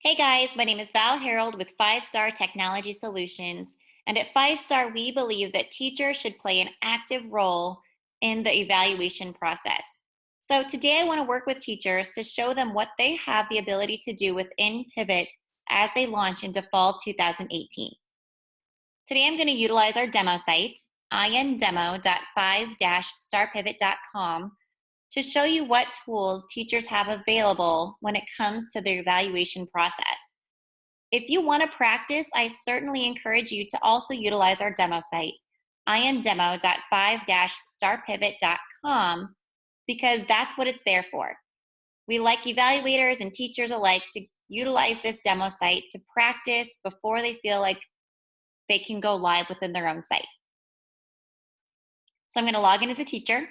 Hey guys, my name is Val Harold with 5 Star Technology Solutions. And at 5 Star, we believe that teachers should play an active role in the evaluation process. So today I want to work with teachers to show them what they have the ability to do within Pivot as they launch into fall 2018. Today I'm going to utilize our demo site, indemo.5-starpivot.com, to show you what tools teachers have available when it comes to their evaluation process. If you want to practice, I certainly encourage you to also utilize our demo site, indemo.5-starpivot.com, because that's what it's there for. We like evaluators and teachers alike to utilize this demo site to practice before they feel like they can go live within their own site. So I'm going to log in as a teacher.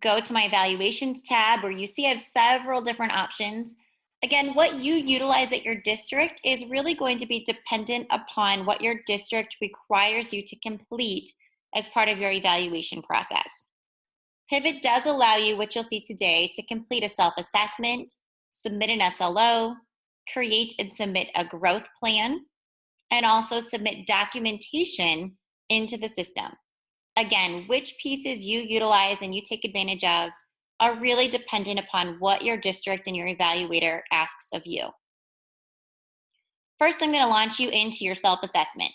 Go to my evaluations tab where you see I have several different options. Again, what you utilize at your district is really going to be dependent upon what your district requires you to complete as part of your evaluation process. Pivot does allow you, which you'll see today, to complete a self-assessment, submit an SLO, create and submit a growth plan, and also submit documentation into the system. Again, which pieces you utilize and you take advantage of are really dependent upon what your district and your evaluator asks of you. First, I'm going to launch you into your self-assessment.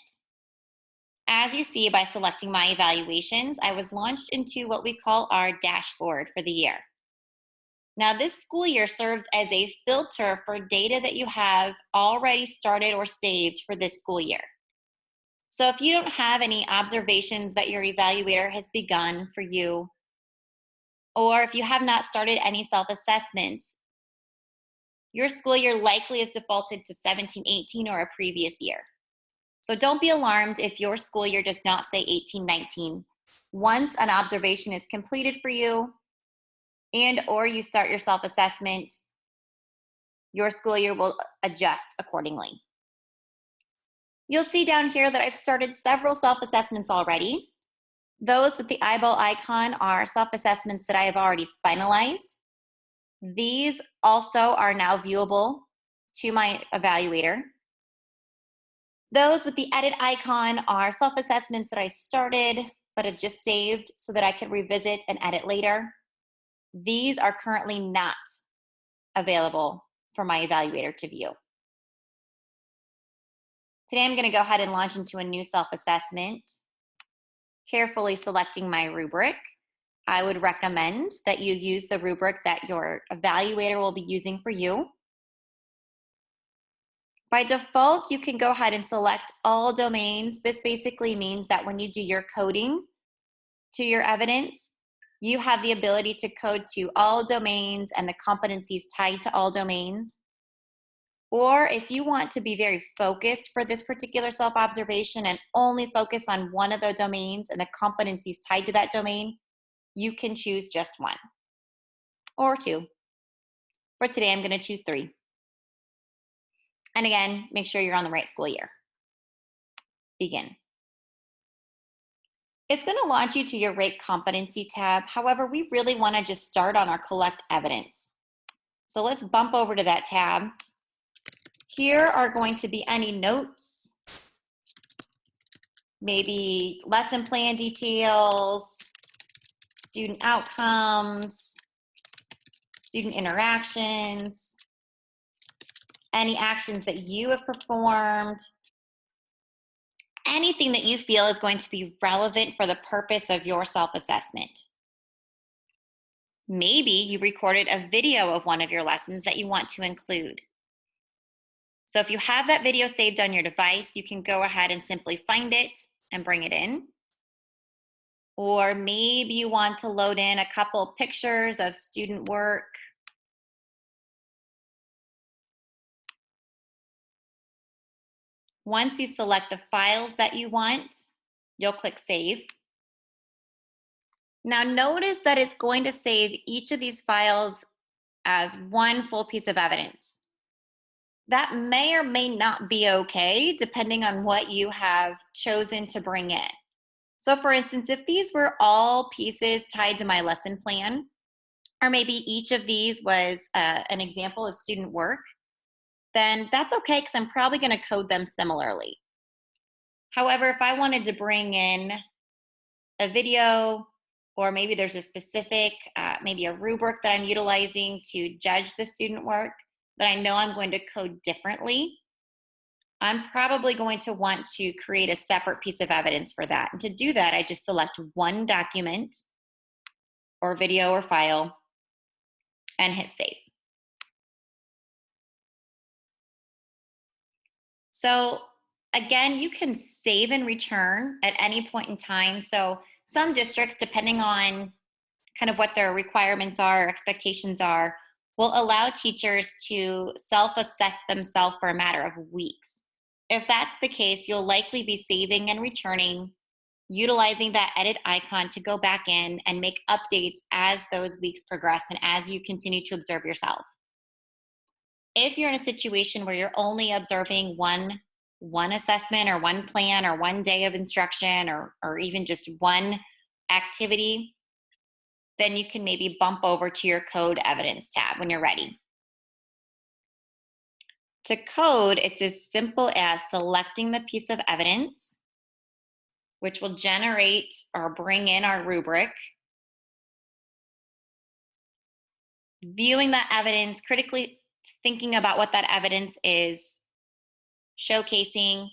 As you see by selecting my evaluations, I was launched into what we call our dashboard for the year. Now, this school year serves as a filter for data that you have already started or saved for this school year. So if you don't have any observations that your evaluator has begun for you, or if you have not started any self-assessments, your school year likely is defaulted to 17-18 or a previous year. So don't be alarmed if your school year does not say 18-19. Once an observation is completed for you and or you start your self-assessment, your school year will adjust accordingly. You'll see down here that I've started several self-assessments already. Those with the eyeball icon are self-assessments that I have already finalized. These also are now viewable to my evaluator. Those with the edit icon are self-assessments that I started but have just saved so that I can revisit and edit later. These are currently not available for my evaluator to view. Today I'm going to go ahead and launch into a new self-assessment, carefully selecting my rubric. I would recommend that you use the rubric that your evaluator will be using for you. By default, you can go ahead and select all domains. This basically means that when you do your coding to your evidence, you have the ability to code to all domains and the competencies tied to all domains. Or if you want to be very focused for this particular self-observation and only focus on one of the domains and the competencies tied to that domain, you can choose just one or two. For today, I'm going to choose 3. And again, make sure you're on the right school year. Begin. It's going to launch you to your Rate Competency tab. However, we really want to just start on our Collect Evidence. So let's bump over to that tab. Here are going to be any notes, maybe lesson plan details, student outcomes, student interactions, any actions that you have performed, anything that you feel is going to be relevant for the purpose of your self-assessment. Maybe you recorded a video of one of your lessons that you want to include. So if you have that video saved on your device, you can go ahead and simply find it and bring it in. Or maybe you want to load in a couple pictures of student work. Once you select the files that you want, you'll click Save. Now notice that it's going to save each of these files as one full piece of evidence. That may or may not be okay, depending on what you have chosen to bring in. So for instance, if these were all pieces tied to my lesson plan, or maybe each of these was an example of student work, then that's okay because I'm probably going to code them similarly. However, if I wanted to bring in a video, or maybe there's a specific, maybe a rubric that I'm utilizing to judge the student work that I know I'm going to code differently, I'm probably going to want to create a separate piece of evidence for that. And to do that, I just select one document or video or file and hit save. So again, you can save and return at any point in time. So some districts, depending on kind of what their requirements are or expectations are, will allow teachers to self-assess themselves for a matter of weeks. If that's the case, you'll likely be saving and returning, utilizing that edit icon to go back in and make updates as those weeks progress and as you continue to observe yourself. If you're in a situation where you're only observing one assessment or one plan or one day of instruction or even just one activity, then you can maybe bump over to your code evidence tab when you're ready. To code, it's as simple as selecting the piece of evidence, which will generate or bring in our rubric, viewing that evidence, critically thinking about what that evidence is showcasing,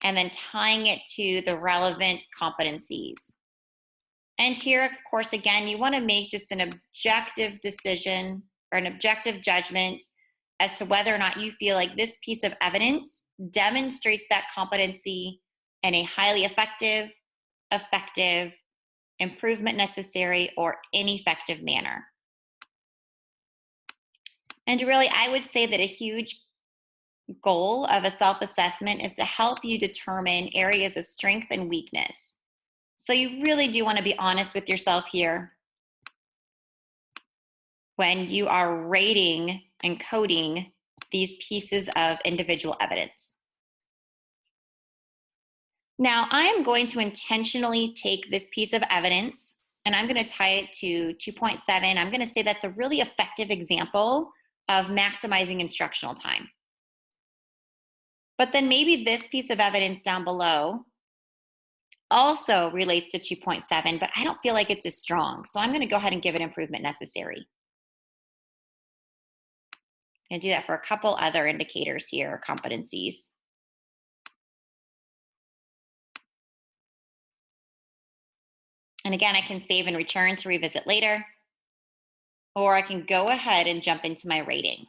and then tying it to the relevant competencies. And here, of course, again, you want to make just an objective decision or an objective judgment as to whether or not you feel like this piece of evidence demonstrates that competency in a highly effective, improvement necessary, or ineffective manner. And really, I would say that a huge goal of a self-assessment is to help you determine areas of strength and weakness. So you really do want to be honest with yourself here when you are rating and coding these pieces of individual evidence. Now, I am going to intentionally take this piece of evidence and I'm going to tie it to 2.7. I'm going to say that's a really effective example of maximizing instructional time. But then maybe this piece of evidence down below also relates to 2.7, but I don't feel like it's as strong. So I'm going to go ahead and give it improvement necessary. I'm going to do that for a couple other indicators here, competencies. And again, I can save and return to revisit later, or I can go ahead and jump into my rating.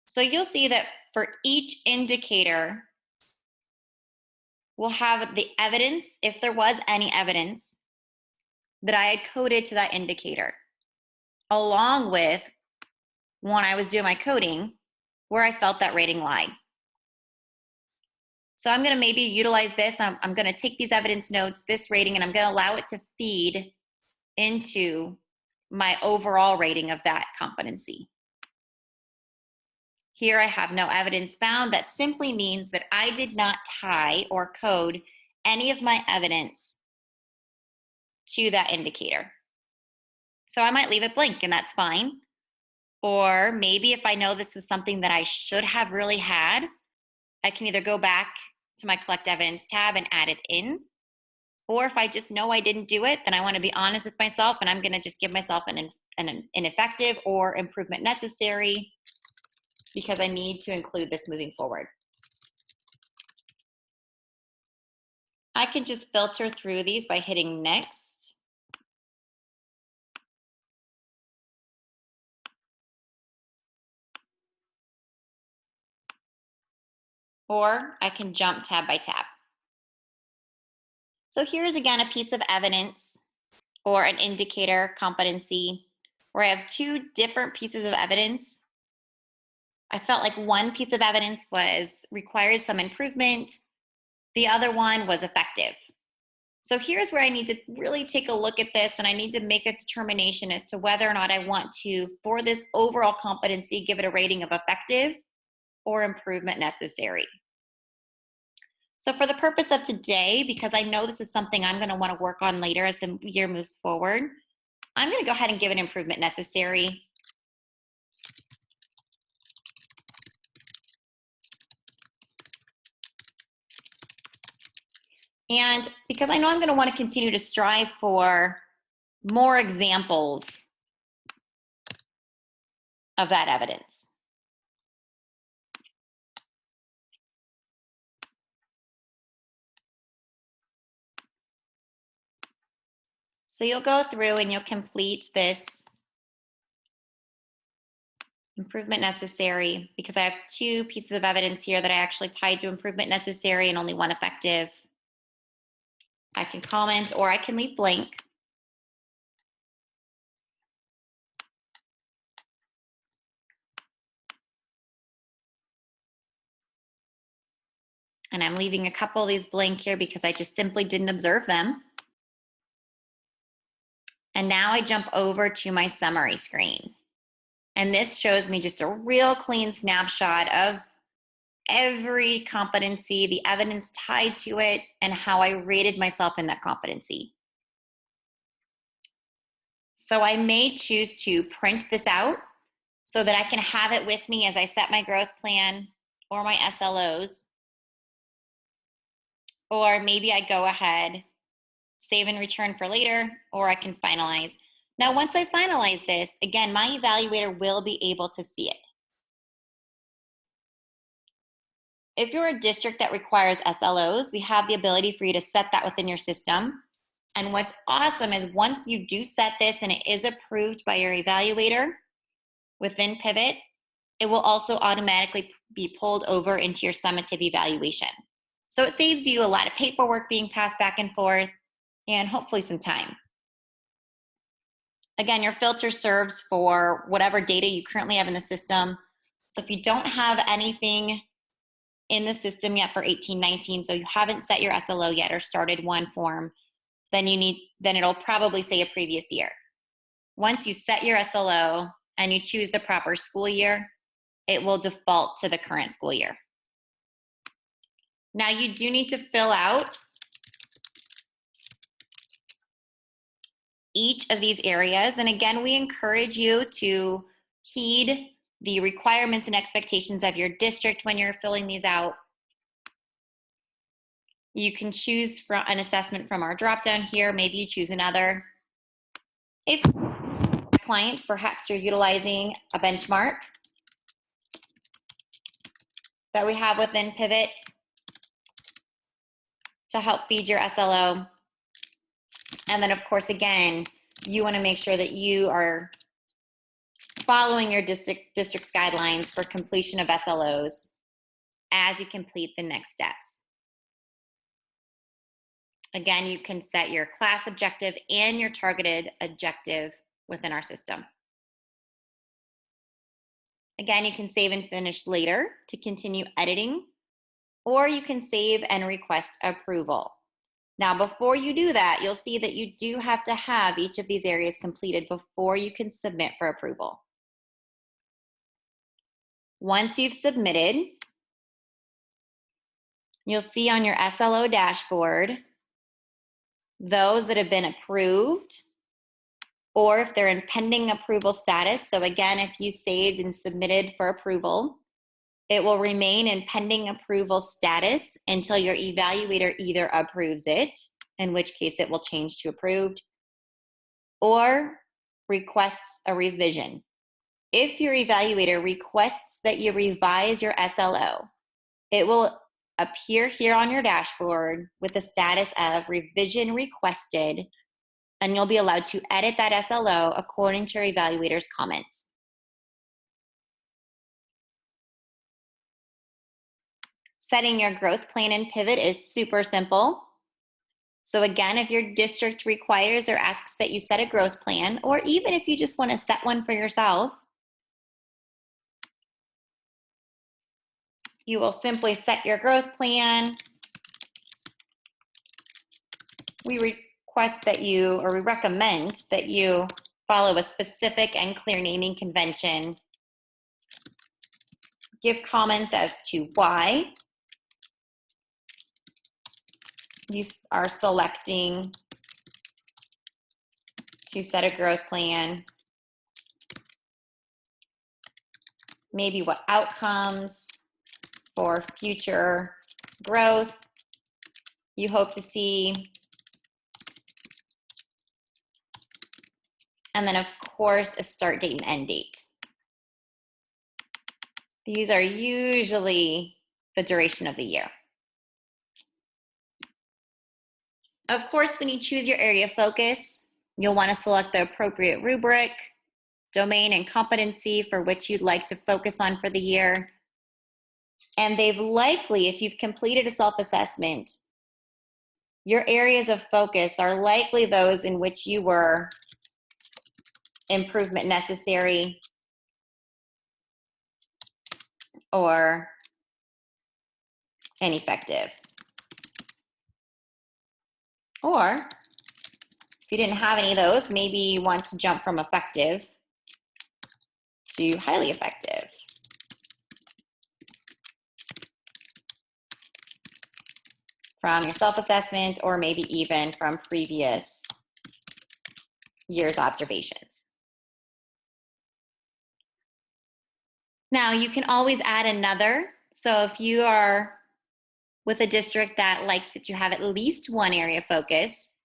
So you'll see that for each indicator, we'll have the evidence, if there was any evidence, that I had coded to that indicator, along with when I was doing my coding, where I felt that rating lied. So I'm going to maybe utilize this. I'm going to take these evidence notes, this rating, and I'm going to allow it to feed into my overall rating of that competency. Here I have no evidence found. That simply means that I did not tie or code any of my evidence to that indicator. So I might leave it blank, and that's fine. Or maybe if I know this was something that I should have really had, I can either go back to my collect evidence tab and add it in. Or if I just know I didn't do it, then I want to be honest with myself and I'm going to just give myself an ineffective or improvement necessary because I need to include this moving forward. I can just filter through these by hitting next. Or I can jump tab by tab. So here's again a piece of evidence or an indicator competency where I have two different pieces of evidence. I felt like one piece of evidence required some improvement. The other one was effective. So here's where I need to really take a look at this and I need to make a determination as to whether or not I want to, for this overall competency, give it a rating of effective or improvement necessary. So for the purpose of today, because I know this is something I'm going to want to work on later as the year moves forward, I'm going to go ahead and give an improvement necessary. And because I know I'm going to want to continue to strive for more examples of that evidence. So you'll go through and you'll complete this improvement necessary, because I have 2 pieces of evidence here that I actually tied to improvement necessary and only 1 effective. I can comment or I can leave blank. And I'm leaving a couple of these blank here because I just simply didn't observe them. And now I jump over to my summary screen. And this shows me just a real clean snapshot of every competency, the evidence tied to it, and how I rated myself in that competency. So I may choose to print this out so that I can have it with me as I set my growth plan or my SLOs. Or maybe I go ahead, save and return for later, or I can finalize. Now, once I finalize this, again, my evaluator will be able to see it. If you're a district that requires SLOs, we have the ability for you to set that within your system. And what's awesome is once you do set this and it is approved by your evaluator within Pivot, it will also automatically be pulled over into your summative evaluation. So it saves you a lot of paperwork being passed back and forth and hopefully some time. Again, your filter serves for whatever data you currently have in the system. So if you don't have anything in the system yet for 18-19, so you haven't set your SLO yet or started one form, then it'll probably say a previous year. Once you set your SLO and you choose the proper school year, it will default to the current school year. Now you do need to fill out each of these areas. And again, we encourage you to heed the requirements and expectations of your district when you're filling these out. You can choose from an assessment from our drop-down here. Maybe you choose another. If clients, perhaps you're utilizing a benchmark that we have within Pivot to help feed your SLO. And then, of course, again, you want to make sure that you are following your district's guidelines for completion of SLOs as you complete the next steps. Again, you can set your class objective and your targeted objective within our system. Again, you can save and finish later to continue editing, or you can save and request approval. Now, before you do that, you'll see that you do have to have each of these areas completed before you can submit for approval. Once you've submitted, you'll see on your SLO dashboard those that have been approved, or if they're in pending approval status. So again, if you saved and submitted for approval, it will remain in pending approval status until your evaluator either approves it, in which case it will change to approved, or requests a revision. If your evaluator requests that you revise your SLO, it will appear here on your dashboard with the status of revision requested, and you'll be allowed to edit that SLO according to your evaluator's comments. Setting your growth plan in Pivot is super simple. So again, if your district requires or asks that you set a growth plan, or even if you just want to set one for yourself, you will simply set your growth plan. We request that you, or we recommend that you follow a specific and clear naming convention. Give comments as to why you are selecting to set a growth plan, maybe what outcomes for future growth you hope to see, and then of course a start date and end date. These are usually the duration of the year. Of course, when you choose your area of focus, you'll want to select the appropriate rubric, domain, and competency for which you'd like to focus on for the year. And they've likely, if you've completed a self-assessment, your areas of focus are likely those in which you were improvement necessary or ineffective. Or if you didn't have any of those, maybe you want to jump from effective to highly effective. From your self-assessment or maybe even from previous year's observations. Now you can always add another. So if you are with a district that likes that you have at least one area of focus,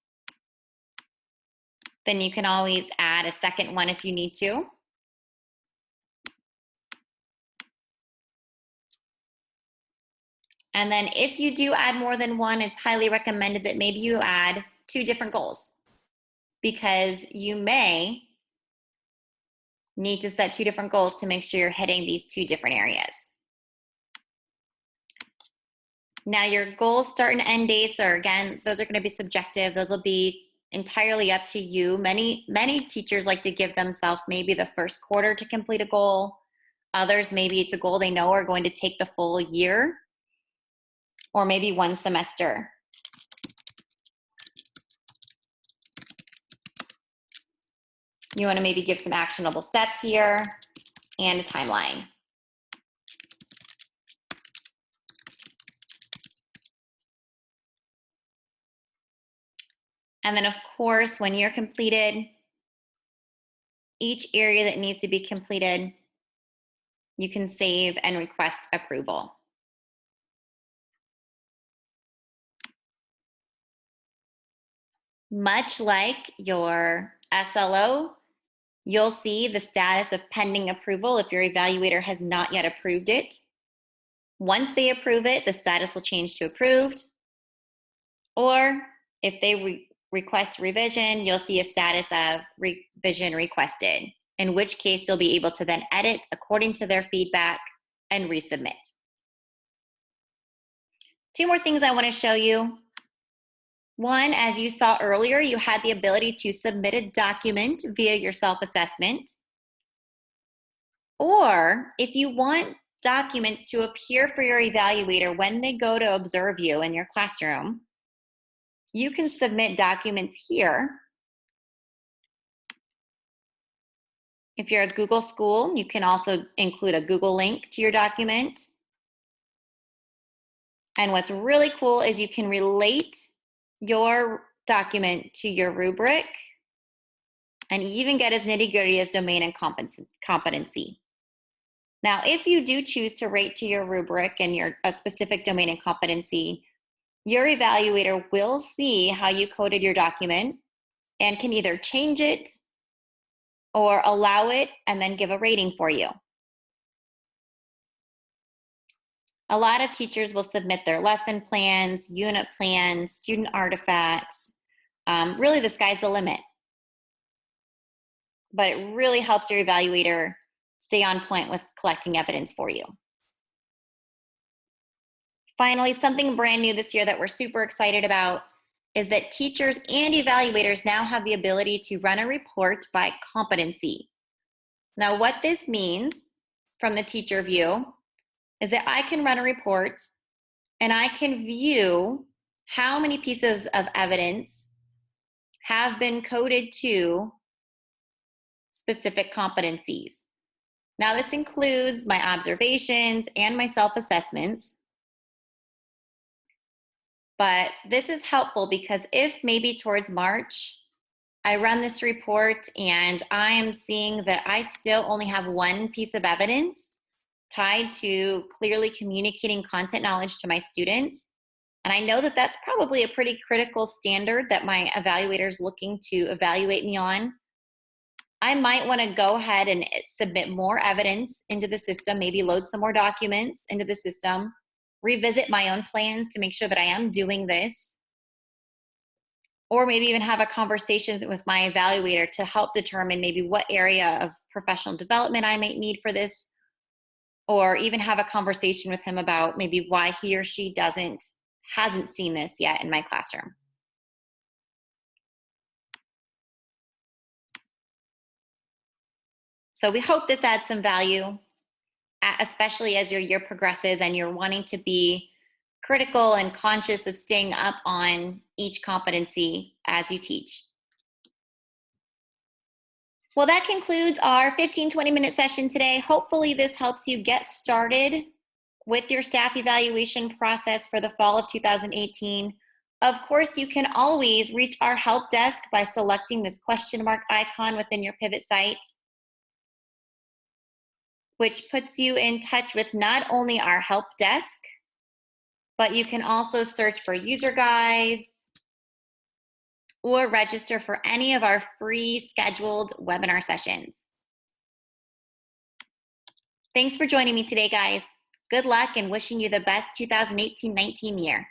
then you can always add a second one if you need to. And then if you do add more than one, it's highly recommended that maybe you add 2 different goals, because you may need to set 2 different goals to make sure you're hitting these 2 different areas. Now your goal start and end dates are, again, those are going to be subjective. Those will be entirely up to you. Many teachers like to give themselves maybe the first quarter to complete a goal. Others, maybe it's a goal they know are going to take the full year, or maybe 1 semester. You want to maybe give some actionable steps here and a timeline. And then of course, when you're completed, each area that needs to be completed, you can save and request approval. Much like your SLO, you'll see the status of pending approval if your evaluator has not yet approved it. Once they approve it, the status will change to approved. Or if they request revision, you'll see a status of revision requested, in which case you'll be able to then edit according to their feedback and resubmit. 2 more things I want to show you. One, as you saw earlier, you had the ability to submit a document via your self-assessment. Or if you want documents to appear for your evaluator when they go to observe you in your classroom, you can submit documents here. If you're a Google school, you can also include a Google link to your document. And what's really cool is you can relate your document to your rubric and even get as nitty-gritty as domain and competency. Now, if you do choose to rate to your rubric and a specific domain and competency, your evaluator will see how you coded your document and can either change it or allow it and then give a rating for you. A lot of teachers will submit their lesson plans, unit plans, student artifacts. Really, the sky's the limit. But it really helps your evaluator stay on point with collecting evidence for you. Finally, something brand new this year that we're super excited about is that teachers and evaluators now have the ability to run a report by competency. Now, what this means from the teacher view is that I can run a report and I can view how many pieces of evidence have been coded to specific competencies. Now, this includes my observations and my self-assessments. But this is helpful because if maybe towards March, I run this report and I'm seeing that I still only have one piece of evidence tied to clearly communicating content knowledge to my students. And I know that that's probably a pretty critical standard that my evaluator is looking to evaluate me on. I might want to go ahead and submit more evidence into the system, maybe load some more documents into the system, revisit my own plans to make sure that I am doing this, or maybe even have a conversation with my evaluator to help determine maybe what area of professional development I might need for this, or even have a conversation with him about maybe why he or she hasn't seen this yet in my classroom. So we hope this adds some value, especially as your year progresses and you're wanting to be critical and conscious of staying up on each competency as you teach. Well, that concludes our 15-20-minute session today. Hopefully this helps you get started with your staff evaluation process for the fall of 2018. Of course, you can always reach our help desk by selecting this question mark icon within your Pivot site, which puts you in touch with not only our help desk, but you can also search for user guides or register for any of our free scheduled webinar sessions. Thanks for joining me today, guys. Good luck and wishing you the best 2018-19 year.